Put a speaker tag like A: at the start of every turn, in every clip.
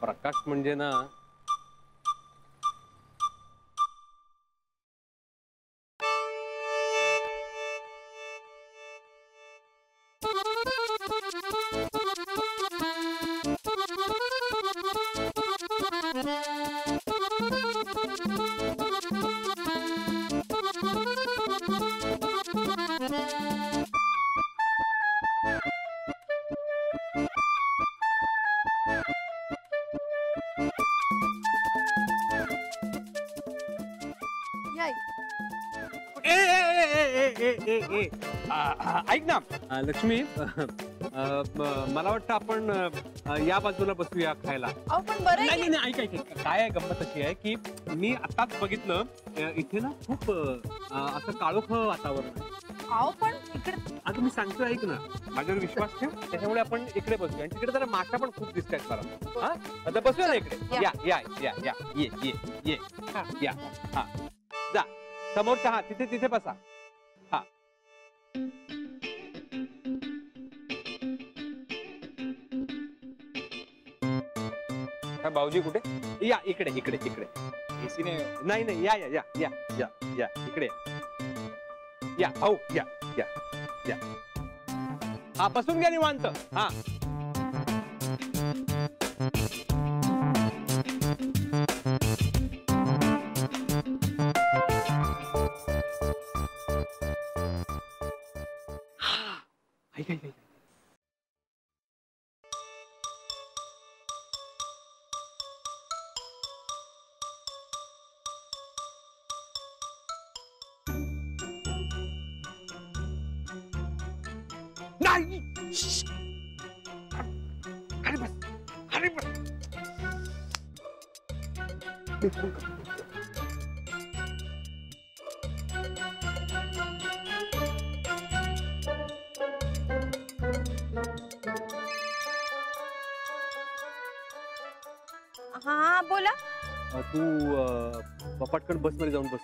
A: प्रकाश म्हणजे ना ऐक ना लक्ष्मी, मला वाटतं आपण या बाजूला बसूया खायला. नाही नाही ऐक ऐक, काय आहे गंमत अशी आहे की मी आताच बघितलं इथे ना खूप असं काळोखं वातावरण आहे.
B: पण इकडे
A: अगं मी सांगतो ऐक ना, माझ्यावर विश्वास ठेव. त्याच्यामुळे आपण इकडे बसूया आणि तिकडे जरा माशा पण खूप दिसत आहेत मला. हा आता बसूया ना इकडे. या या या या ये ये ये या. हा जा समोरच्या. हा तिथे तिथे बसा. हा भाऊजी कुठे? या इकडे इकडे इकडे. एसी नाही नाही या या या या या या इकडे या. हो या या या. हा बसून घ्या निवांत. हा ऐक ऐक ऐक. नाही अरे बस अरे बस.
B: हा बोला.
A: तू पटकन बस मध्ये जाऊन बस.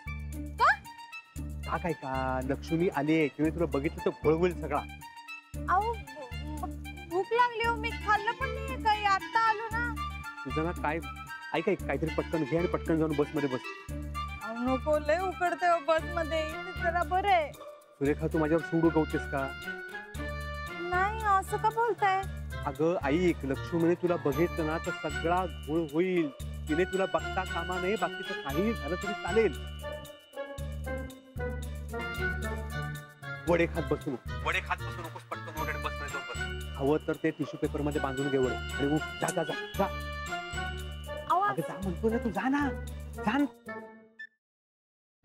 A: का काय का लक्ष्मी आली किंवा तुला बघितलं तर घोळ होईल सगळा.
B: अहो भूक लागली हो, मी खाल्लं पण नाही काही, आता आलो ना.
A: तुझं ना काय ऐक ऐक, काहीतरी पटकन घे आणि पटकन जाऊन बस मध्ये बस.
B: नको लय उकडते हो बस मध्ये, जरा बरं आहे.
A: सुरेखा तू माझ्यावर सूड उगवतेस का?
B: नाही असं का बोलताय?
A: अगं ऐक, लक्ष्मी म्हणे तुला बघितलं ना तर सगळा घोळ होईल. तिने तुला बघता कामा नाही, बाकीचं काहीही झालं तरी चालेल. वडे खात बसू नको, वडे खात बसू नकोस. पटकन वडे बस मध्ये जाऊन बस. हवं तर ते टिश्यू पेपर मध्ये बांधून घे वडे आणि जा जा जा जा. अगं जा म्हणतो ना तू, जा ना जा.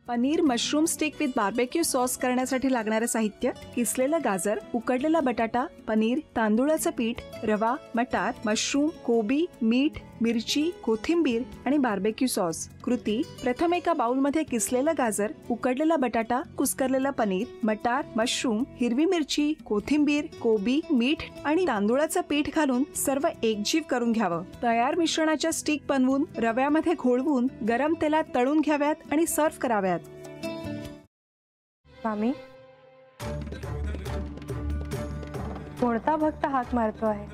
C: Paneer mushroom stick with barbecue sauce करण्यासाठी लागणारे साहित्य: किसलेलं गाजर, उकडलेला बटाटा, पनीर, तांदूळाचं पीठ, रवा, मटार, मशरूम, कोबी, मीठ, मिरची, कोथिंबीर आणि बार्बेक्यू सॉस. कृती: प्रथम एका बाउलमध्ये किसलेलं गाजर, उकडलेला बटाटा, कुस्करलेलं पनीर, मटार, मशरूम, हिरवी मिरची, कोथिंबीर, कोबी, मीठ आणि तांदूळाचं पीठ घालून सर्व एकजीव करून घ्यावं. तयार मिश्रणाच्या स्टिक बनवून रव्यामध्ये घोळवून गरम तेलात तळून घ्याव्यात आणि सर्व्ह कराव्यात.
B: मामी, कोणता भक्त हात मारतो आहे?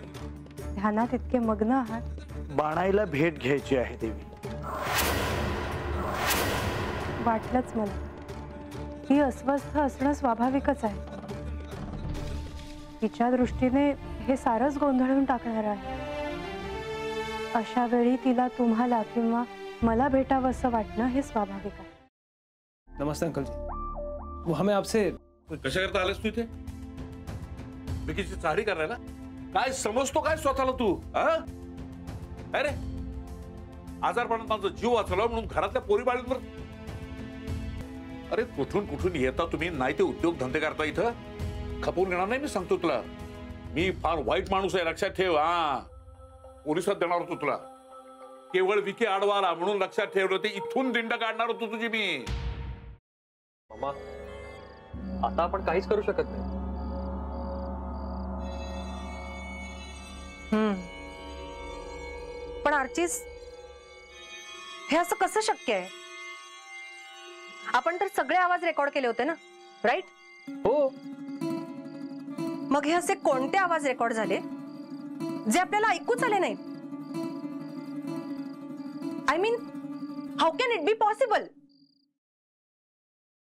B: ध्यानात इतके मग्न आहात.
D: बाणाईला भेट घ्यायची आहे देवी.
B: वाटलंच मला, ही अस्वस्थ असणं स्वाभाविकच आहे. तिच्या दृष्टीने हे सारंच गोंधळून टाकणार आहे. अशा वेळी तिला तुम्हाला किंवा मला भेटावं असं वाटणं हे स्वाभाविक आहे.
E: नमस्ते अंकल जी. वो हमें आपसे
F: कशा करता आलेस तू इथे? विकीची चाळी करायला? काय समजतो काय स्वतःला तू? अरे आजारपणात माझा जीव वाचला म्हणून घरातल्या पोरी बाळींवर. अरे कुठून कुठून येता तुम्ही, नाही ते उद्योग धंदे करता इथं. खपवून घेणार नाही मी सांगतो तुला. मी फार वाईट माणूस आहे, लक्षात ठेव. पोलिसात देणार होतो तुला. केवळ विकी आडवा आला म्हणून लक्षात ठेवलं, ते इथून दिंड काढणार होतो तुझी मी.
G: मामा, आता आपण काहीच करू शकत नाही.
B: पण आर्चिस, हे असं कसं शक्य आहे? आपण तर सगळे आवाज रेकॉर्ड केले होते ना, राईट?
G: हो.
B: मग हे असे कोणते आवाज रेकॉर्ड झाले जे आपल्याला ऐकूच आले नाही?
H: I mean how can it be possible?